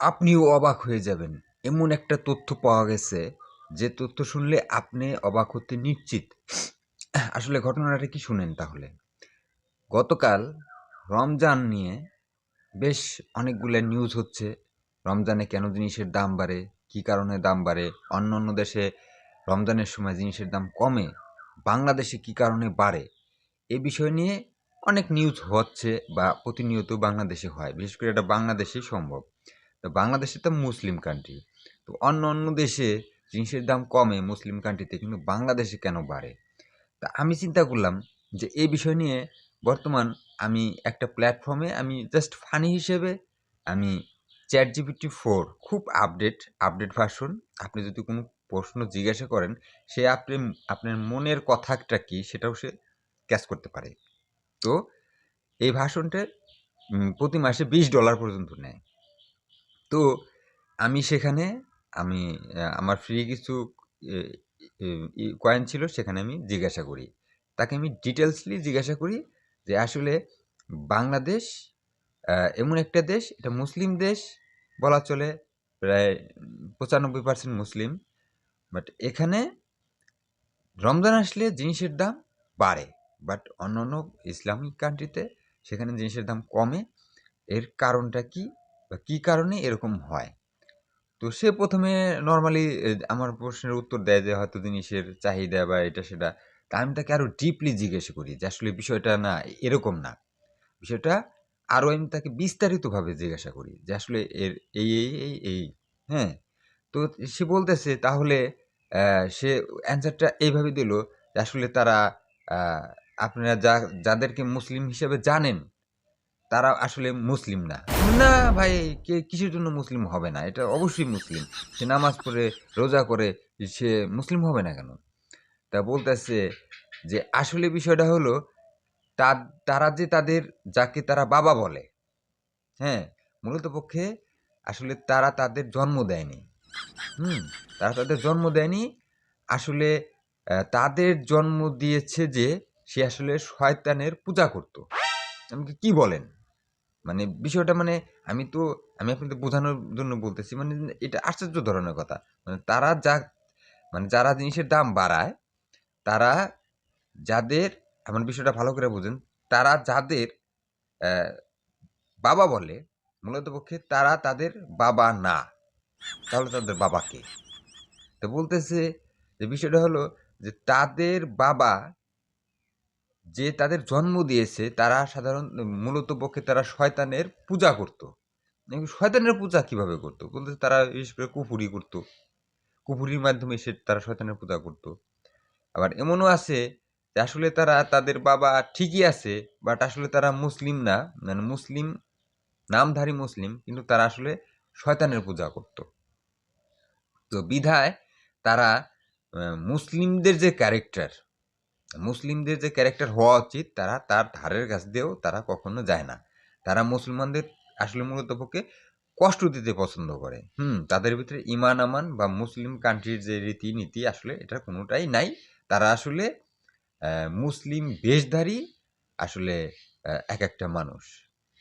আপনিও অবাক হয়ে যাবেন। এমন একটা তথ্য পাওয়া গেছে, যে তথ্য শুনলে আপনি অবাক হতে নিশ্চিত। আসলে ঘটনাটা কি শুনেন তাহলে। গতকাল রমজান নিয়ে বেশ অনেকগুলা নিউজ হচ্ছে। রমজানে কেন জিনিসের দাম বাড়ে, কী কারণে দাম বাড়ে, অন্যান্য দেশে রমজানের সময় জিনিসের দাম কমে, বাংলাদেশে কী কারণে বাড়ে, এ বিষয় নিয়ে অনেক নিউজ হচ্ছে বা প্রতিনিয়ত বাংলাদেশে হয়। বিশেষ করে এটা বাংলাদেশেই সম্ভব। তো বাংলাদেশে তো মুসলিম কান্ট্রি। তো অন্য দেশে জিনিসের দাম কমে মুসলিম কান্ট্রিতে, কিন্তু বাংলাদেশে কেন বাড়ে? তা আমি চিন্তা করলাম যে এই বিষয় নিয়ে বর্তমান আমি একটা প্ল্যাটফর্মে আমি জাস্ট ফানি হিসেবে আমি ChatGPT 4 খুব আপডেট ভার্সন। আপনি যদি কোনো প্রশ্ন জিজ্ঞাসা করেন, সে আপনার মনের কথাটা কি সেটাও সে ক্যাচ করতে পারে। তো এই ভার্সনটা প্রতি মাসে $20 পর্যন্ত নেয়। তো আমি সেখানে আমি আমার ফ্রি কিছু এ কয়েন ছিল, সেখানে আমি জিজ্ঞাসা করি। তাকে আমি ডিটেইলসলি জিজ্ঞাসা করি যে আসলে বাংলাদেশ এমন একটা দেশ, এটা মুসলিম দেশ বলা চলে। প্রায় ৯৫% মুসলিম। বাট এখানে রমজান আসলে জিনিসের দাম বাড়ে। বাট অন্যান্য ইসলামিক কান্ট্রিতে সেখানে জিনিসের দাম কমে। এর কারণটা কি? বা কী কারণে এরকম হয়? তো সে ১ম এ নরমালি আমার প্রশ্নের উত্তর দেয় যে হয়তো জিনিসের চাহিদা বা এটা সেটা। তা আমি তাকে আরো ডিপলি জিজ্ঞাসা করি যে আসলে বিষয়টা না এরকম না। বিষয়টা আরো আমি তাকে বিস্তারিতভাবে জিজ্ঞাসা করি যে আসলে এর এই, হ্যাঁ? তো সে বলতেছে তাহলে সে অ্যান্সারটা এইভাবে দিল যে আসলে তারা আ আপনারা যাদেরকে মুসলিম হিসেবে জানেন তারা আসলে মুসলিম না। না ভাই, কিসের জন্য মুসলিম হবে না? এটা অবশ্যই মুসলিম। সে নামাজ পড়ে, রোজা করে, সে মুসলিম হবে না কেন? তা বলতেছে যে আসলে বিষয়টা হলো তা তারা যে যাকে তারা বাবা বলে, হ্যাঁ? মূলত পক্ষে আসলে তারা তাদের জন্ম দেয়নি। হুম? তারা তাদের জন্ম দেয়নি। আসলে তাদের জন্ম দিয়েছে যে সে আসলে শয়তানের পূজা করত। আমি কি বলেন? মানে বিষয়টা মানে আমি তো আমি আপনাদের বোঝানোর জন্য বলতেছি। মানে এটা আশ্চর্য ধরনের কথা। মানে যারা জিনিসের দাম বাড়ায়, তারা যাদের আমার বিষয়টা ভালো করে বুঝেন, তারা যাদের অ্যা বাবা বলে, মূলত পক্ষে তারা তাদের বাবা না। তাহলে তাদের বাবা কে? তো বলতেছে যে বিষয়টা হলো যে তাদের বাবা যে তাদের জন্ম দিয়েছে, তারা মূলত পক্ষে তারা শয়তানের পূজা করত। শয়তানের পূজা কিভাবে করত? বলতেছে তারা বিশেষ করে কুফুরি করত। কুফুরির মাধ্যমে তারা শয়তানের পূজা করত। আবার এমনও আছে যে আসলে তারা তাদের বাবা ঠিকই আছে, বাট আসলে তারা মুসলিম না। মানে মুসলিম, নামধারী মুসলিম, কিন্তু তারা আসলে শয়তানের পূজা করত। তো বিধায় তারা আ মুসলিমদের যে ক্যারেক্টার হওয়া উচিত, তারা তার ধারের কাছ দিয়েও তারা কখনো যায় না। তারা মুসলমানদের আসলে মূলত পক্ষে কষ্ট দিতে পছন্দ করে। তাদের ভিতরে ঈমান আমান বা মুসলিম কান্ট্রির যে রীতিনীতি আসলে এটার কোনোটাই নাই। তারা আসলে মুসলিম বেশধারী আসলে একেকটা মানুষ।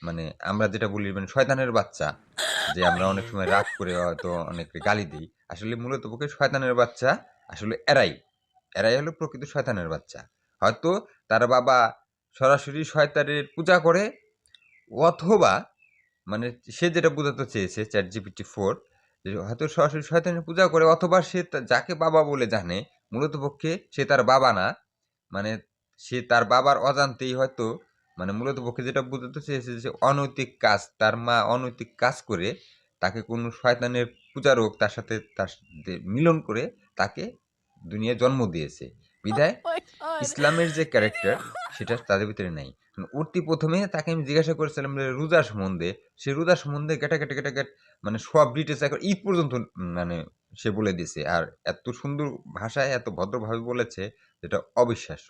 মানে আমরা যেটা বলি মানে শয়তানের বাচ্চা, যে আমরা অনেক সময় রাগ করে হয়তো অনেককে গালি দেই। আসলে মূলত পক্ষে শয়তানের বাচ্চা আসলে এরাই। এরাই হলো প্রকৃত শয়তানের বাচ্চা। হয়তো তার বাবা সরাসরি শয়তানের পূজা করে, অথবা মানে সে যেটা বোঝাতে চেয়েছে ChatGPT 4, যে হয়তো সরাসরি শয়তানের পূজা করে, অথবা সে যাকে বাবা বলে জানে মূলত পক্ষে সে তার বাবা না। মানে সে তার বাবার অজান্তেই হয়তো, মানে মূলত পক্ষে যেটা বোঝাতে চেয়েছে যে অনৈতিক কাজ, তার মা অনৈতিক কাজ করে তাকে কোনো শয়তানের পূজারক তার সাথে মিলন করে তাকে দুনিয়ায় জন্ম দিয়েছে। Oh বিধায় my god! ইসলামের যে ক্যারেক্টার সেটা তাদের ভিতরে নাই। অতি ১ম এ তাকে আমি জিজ্ঞাসা করেছিলাম যে রোজা সম্বন্ধে। সে রোজা সম্বন্ধে গেটাগেট মানে সব ডিটেইলস একবার ঈদ পর্যন্ত মানে সে বলে দিছে। আর এত সুন্দর ভাষায় এত ভদ্রভাবে বলেছে যেটা অবিশ্বাস্য।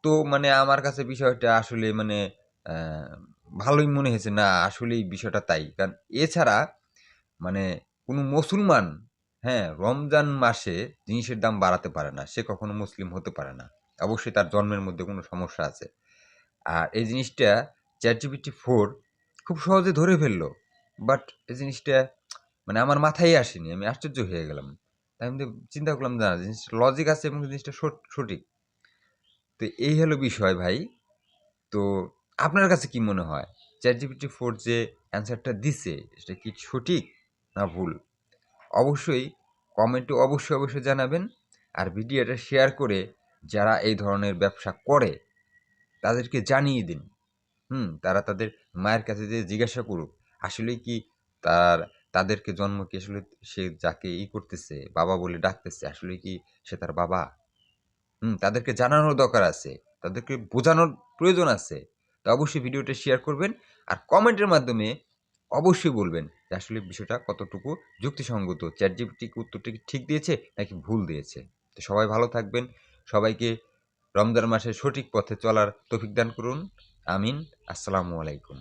তো মানে আমার কাছে বিষয়টা আসলে মানে অ্যা ভালোই মনে হয়েছে। না আসলেই বিষয়টা তাই। কারণ এছাড়া মানে কোন মুসলমান, হ্যাঁ, রমজান মাসে জিনিসের দাম বাড়াতে পারে না। সে কখনো মুসলিম হতে পারে না। অবশ্যই তার জন্মের মধ্যে কোন সমস্যা আছে। আর এই জিনিসটা ChatGPT 4 খুব সহজে ধরে ফেলল। বাট এই জিনিসটা মানে আমার মাথায় আসেনি। আমি আশ্চর্য হয়ে গেলাম। তাই আমি চিন্তা করলাম না জিনিসটা লজিক আছে এবং জিনিসটা সঠিক। তো এই হলো বিষয় ভাই। তো আপনার কাছে কি মনে হয়? ChatGPT-4 যে অ্যান্সারটা দিছে সেটা কি সঠিক না ভুল? অবশ্যই কমেন্টে অবশ্যই জানাবেন। আর ভিডিওটা শেয়ার করে যারা এই ধরনের ব্যবসা করে তাদেরকে জানিয়ে দিন। তারা তাদের মায়ের কাছে যেয়ে জিজ্ঞাসা করুক, আসলেই কি তার তাদেরকে জন্ম কি আসলে সে যাকে করতেছে, বাবা বলে ডাকতেছে, আসলেই কি সে তার বাবা? তাদেরকে জানানোর দরকার আছে। তাদেরকে বোঝানোর প্রয়োজন আছে। তো অবশ্যই ভিডিওটা শেয়ার করবেন। আর কমেন্টের মাধ্যমে অবশ্যই বলবেন যে আসলে বিষয়টা কতটুকু যুক্তিসঙ্গত। ChatGPT কি উত্তরটা কি ঠিক দিয়েছে নাকি ভুল দিয়েছে? তো সবাই ভালো থাকবেন। সবাইকে রমজান মাসে সঠিক পথে চলার তৌফিক দান করুন। আমিন। আসসালামু আলাইকুম।